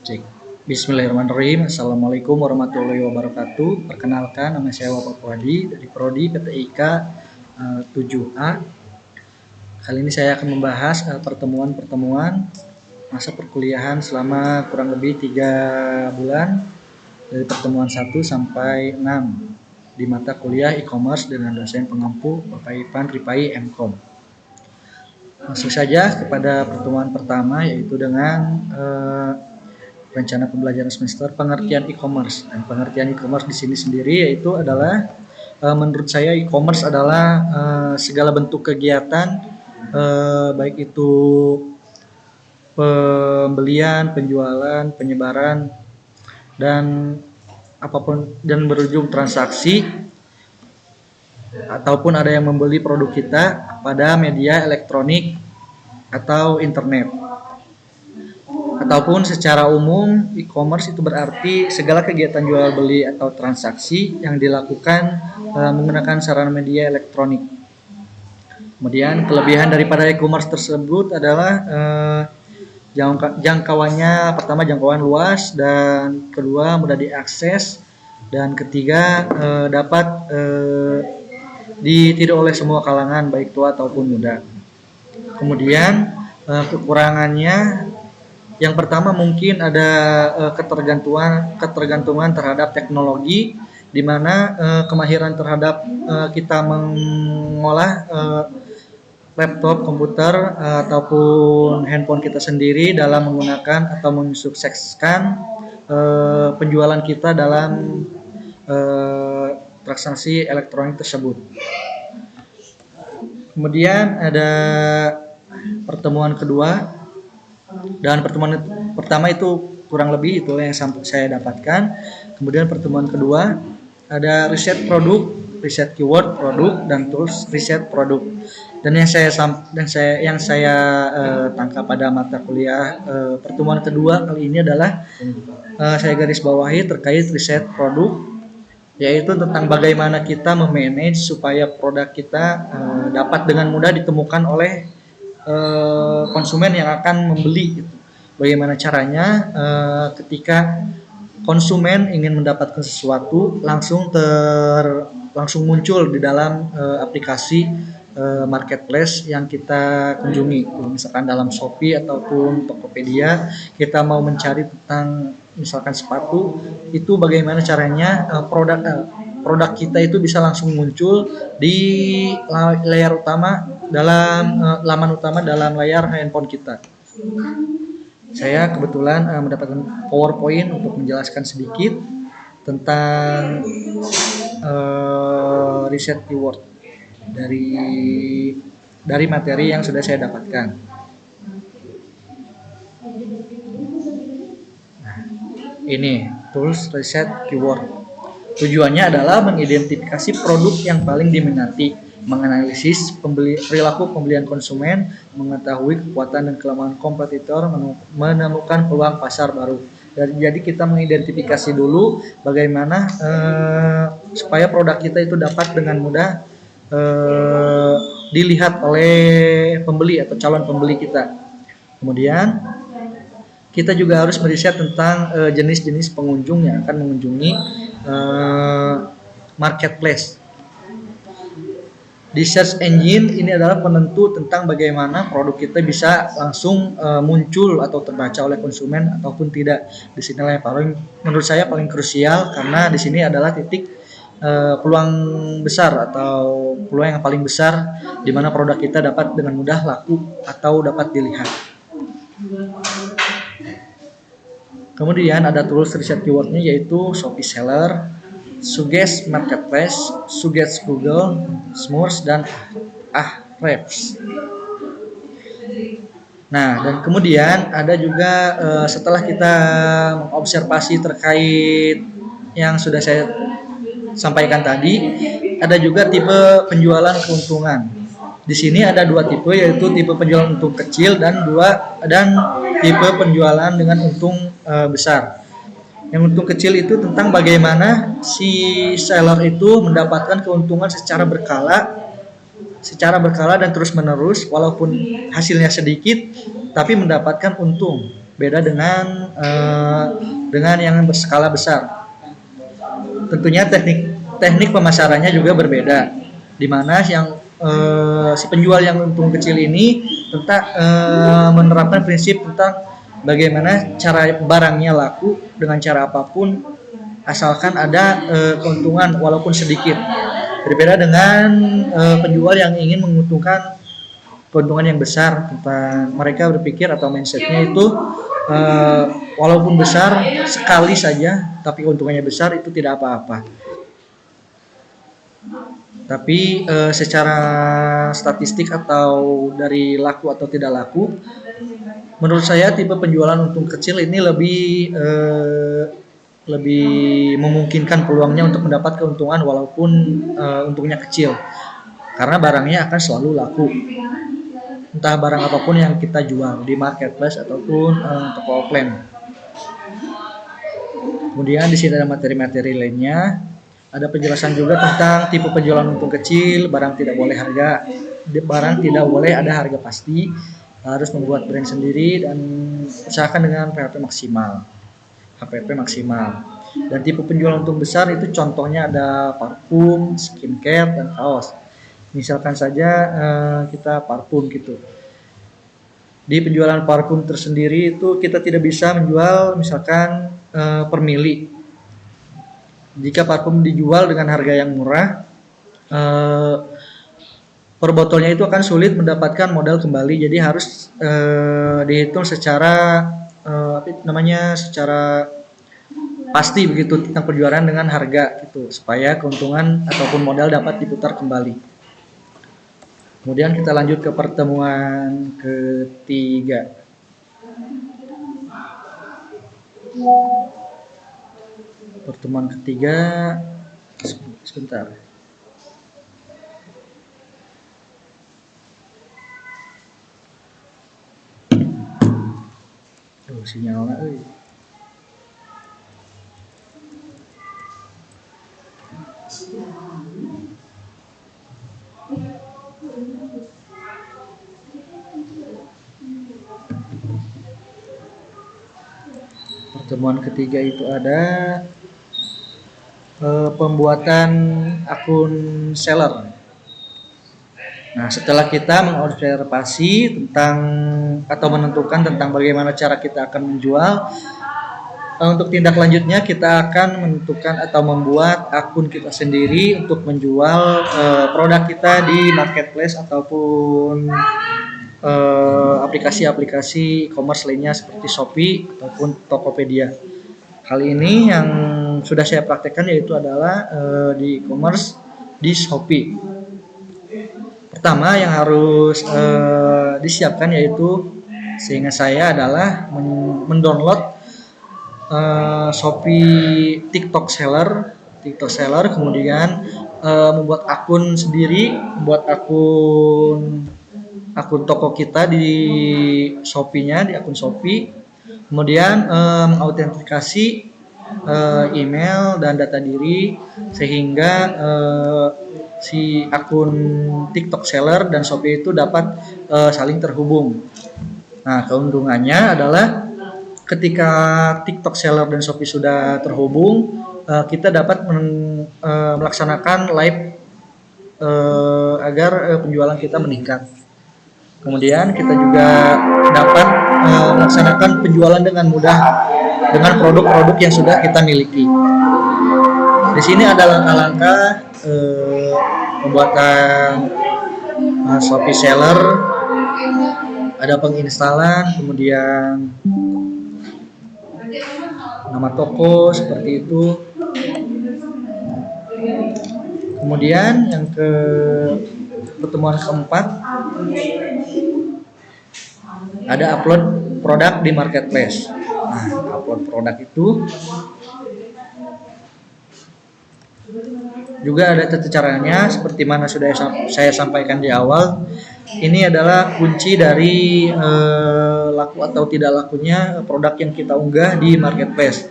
Cek. Bismillahirrahmanirrahim. Assalamualaikum warahmatullahi wabarakatuh. Perkenalkan, nama saya Wahab Wadi dari Prodi PTIK 7A. Kali ini saya akan membahas pertemuan-pertemuan masa perkuliahan selama kurang lebih 3 bulan dari pertemuan 1 sampai 6 di mata kuliah e-commerce dengan dosen pengampu Bapak Ivan Ripai MKOM. Langsung saja kepada pertemuan pertama, yaitu dengan rencana pembelajaran semester pengertian e-commerce. Dan pengertian e-commerce di sini sendiri yaitu adalah menurut saya e-commerce adalah segala bentuk kegiatan baik itu pembelian, penjualan, penyebaran dan apapun dan berujung transaksi ataupun ada yang membeli produk kita pada media elektronik atau internet. Ataupun secara umum e-commerce itu berarti segala kegiatan jual beli atau transaksi yang dilakukan menggunakan sarana media elektronik. Kemudian kelebihan daripada e-commerce tersebut adalah jangkauannya, pertama jangkauan luas, dan kedua mudah diakses, dan ketiga dapat ditiru oleh semua kalangan baik tua ataupun muda. Kemudian kekurangannya yang pertama mungkin ada ketergantungan terhadap teknologi, di mana kemahiran terhadap kita mengolah laptop, komputer ataupun handphone kita sendiri dalam menggunakan atau mensukseskan penjualan kita dalam transaksi elektronik tersebut. Kemudian ada pertemuan kedua, dan pertemuan pertama itu kurang lebih itu yang saya dapatkan. Kemudian pertemuan kedua ada riset produk, riset keyword produk, dan tools riset produk. Dan yang saya tangkap pada mata kuliah pertemuan kedua kali ini adalah saya garis bawahi terkait riset produk, yaitu tentang bagaimana kita memanage supaya produk kita dapat dengan mudah ditemukan oleh konsumen yang akan membeli. Bagaimana caranya ketika konsumen ingin mendapatkan sesuatu langsung muncul di dalam aplikasi marketplace yang kita kunjungi. Misalkan dalam Shopee ataupun Tokopedia kita mau mencari tentang misalkan sepatu, itu bagaimana caranya produk kita itu bisa langsung muncul di layar utama dalam laman utama dalam layar handphone kita. Saya kebetulan mendapatkan PowerPoint untuk menjelaskan sedikit tentang riset keyword dari materi yang sudah saya dapatkan. Nah, ini tools riset keyword. Tujuannya adalah mengidentifikasi produk yang paling diminati, menganalisis perilaku pembelian konsumen, mengetahui kekuatan dan kelemahan kompetitor, menemukan peluang pasar baru. Jadi kita mengidentifikasi dulu bagaimana supaya produk kita itu dapat dengan mudah dilihat oleh pembeli atau calon pembeli kita. Kemudian kita juga harus meriset tentang jenis-jenis pengunjung yang akan mengunjungi marketplace. Di search engine ini adalah penentu tentang bagaimana produk kita bisa langsung muncul atau terbaca oleh konsumen ataupun tidak. Di sinilah yang menurut saya paling krusial, karena di sini adalah titik peluang besar atau peluang yang paling besar di mana produk kita dapat dengan mudah laku atau dapat dilihat. Kemudian ada tools riset keywordnya, yaitu Shopee Seller, Suggest Marketplace, Suggest Google, Smurs, dan Ahrefs. Nah, dan kemudian ada juga setelah kita mengobservasi terkait yang sudah saya sampaikan tadi, ada juga tipe penjualan keuntungan. Di sini ada dua tipe, yaitu tipe penjualan untung kecil dan tipe penjualan dengan untung besar. Yang untung kecil itu tentang bagaimana si seller itu mendapatkan keuntungan secara berkala dan terus menerus, walaupun hasilnya sedikit tapi mendapatkan untung. beda dengan yang berskala besar. Tentunya teknik pemasarannya juga berbeda, di mana yang si penjual yang untung kecil ini tentang menerapkan prinsip tentang bagaimana cara barangnya laku dengan cara apapun asalkan ada keuntungan walaupun sedikit. Berbeda dengan penjual yang ingin menguntungkan keuntungan yang besar. Tentang mereka berpikir atau mindsetnya itu walaupun besar sekali saja tapi keuntungannya besar itu tidak apa-apa. Tapi secara statistik atau dari laku atau tidak laku, menurut saya tipe penjualan untung kecil ini lebih memungkinkan peluangnya untuk mendapat keuntungan walaupun untungnya kecil, karena barangnya akan selalu laku, entah barang apapun yang kita jual di marketplace ataupun toko offline. Kemudian di sini ada materi-materi lainnya, ada penjelasan juga tentang tipe penjualan untung kecil, barang tidak boleh ada harga pasti, harus membuat brand sendiri dan usahakan dengan HPP maksimal. Dan tipe penjualan untung besar itu contohnya ada parfum, skincare, dan kaos. Misalkan saja kita parfum gitu. Di penjualan parfum tersendiri itu kita tidak bisa menjual misalkan per mili. Jika parfum dijual dengan harga yang murah, per botolnya itu akan sulit mendapatkan modal kembali. Jadi harus dihitung secara secara pasti begitu tentang penjualan dengan harga gitu, supaya keuntungan ataupun modal dapat diputar kembali. Kemudian kita lanjut ke pertemuan ketiga. Pertemuan ketiga, sebentar. Sinyalnya pertemuan ketiga itu ada pembuatan akun seller. Nah, setelah kita mengobservasi tentang atau menentukan tentang bagaimana cara kita akan menjual, untuk tindak lanjutnya kita akan menentukan atau membuat akun kita sendiri untuk menjual produk kita di marketplace ataupun aplikasi-aplikasi e-commerce lainnya seperti Shopee ataupun Tokopedia. Hal ini yang sudah saya praktekkan yaitu adalah di e-commerce di Shopee. Pertama yang harus disiapkan yaitu seingat saya adalah mendownload Shopee TikTok Seller, kemudian membuat akun sendiri, membuat akun toko kita di Shopee-nya, di akun Shopee, kemudian mengautentikasi email dan data diri sehingga si akun TikTok Seller dan Shopee itu dapat saling terhubung. Nah, keuntungannya adalah ketika TikTok Seller dan Shopee sudah terhubung, kita dapat melaksanakan live agar penjualan kita meningkat. Kemudian kita juga dapat melaksanakan penjualan dengan mudah dengan produk-produk yang sudah kita miliki. Di sini ada langkah-langkah pembuatan Shopee Seller, ada penginstalan, kemudian nama toko seperti itu. Kemudian yang ke pertemuan keempat ada upload produk di marketplace. Nah, upload produk itu juga ada tata caranya seperti mana sudah saya sampaikan di awal. Ini adalah kunci dari laku atau tidak lakunya produk yang kita unggah di marketplace.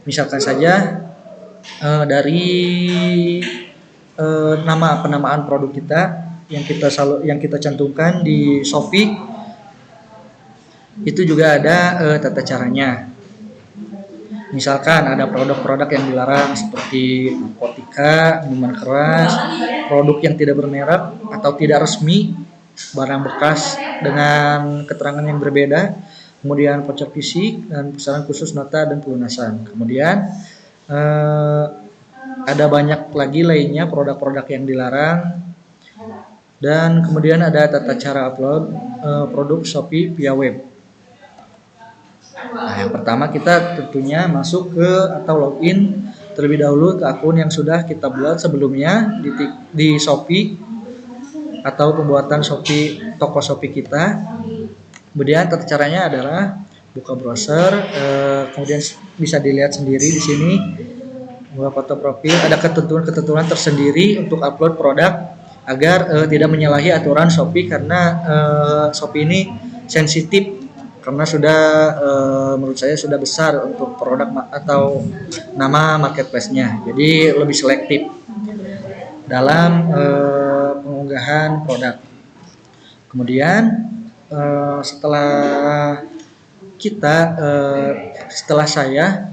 Misalkan saja dari nama penamaan produk kita yang kita cantumkan di Shopee. Itu juga ada tata caranya. Misalkan ada produk-produk yang dilarang seperti narkotika, minuman keras, produk yang tidak bermerek atau tidak resmi, barang bekas dengan keterangan yang berbeda, kemudian pajak fisik dan pesanan khusus nota dan pelunasan. Kemudian eh, ada banyak lagi lainnya produk-produk yang dilarang, dan kemudian ada tata cara upload produk Shopee via web. Nah, yang pertama kita tentunya masuk ke atau login terlebih dahulu ke akun yang sudah kita buat sebelumnya di Shopee atau pembuatan Shopee, toko Shopee kita. Kemudian tata caranya adalah buka browser, kemudian bisa dilihat sendiri di sini, buka foto profil, ada ketentuan-ketentuan tersendiri untuk upload produk agar tidak menyalahi aturan Shopee, karena Shopee ini sensitif karena sudah menurut saya sudah besar untuk produk atau nama marketplace-nya, jadi lebih selektif dalam pengunggahan produk. Kemudian setelah saya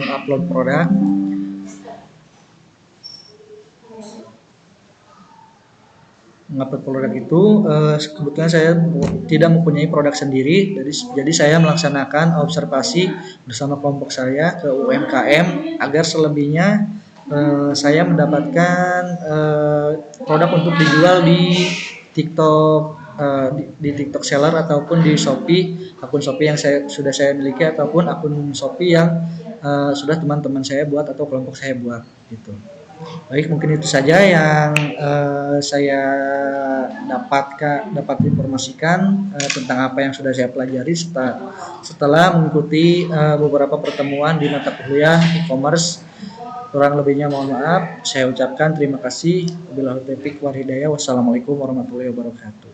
upload produk, mengupload produk itu, kebetulan saya tidak mempunyai produk sendiri, jadi saya melaksanakan observasi bersama kelompok saya ke UMKM agar selebihnya saya mendapatkan produk untuk dijual di TikTok, di TikTok Seller ataupun di Shopee, akun Shopee yang sudah saya miliki ataupun akun Shopee yang sudah teman-teman saya buat atau kelompok saya buat gitu. Baik, mungkin itu saja yang saya dapat informasikan tentang apa yang sudah saya pelajari setelah mengikuti beberapa pertemuan di mata kuliah e-commerce. Kurang lebihnya mohon maaf. Saya ucapkan terima kasih. Wabillahi taufiq wal hidayah. Wassalamualaikum warahmatullahi wabarakatuh.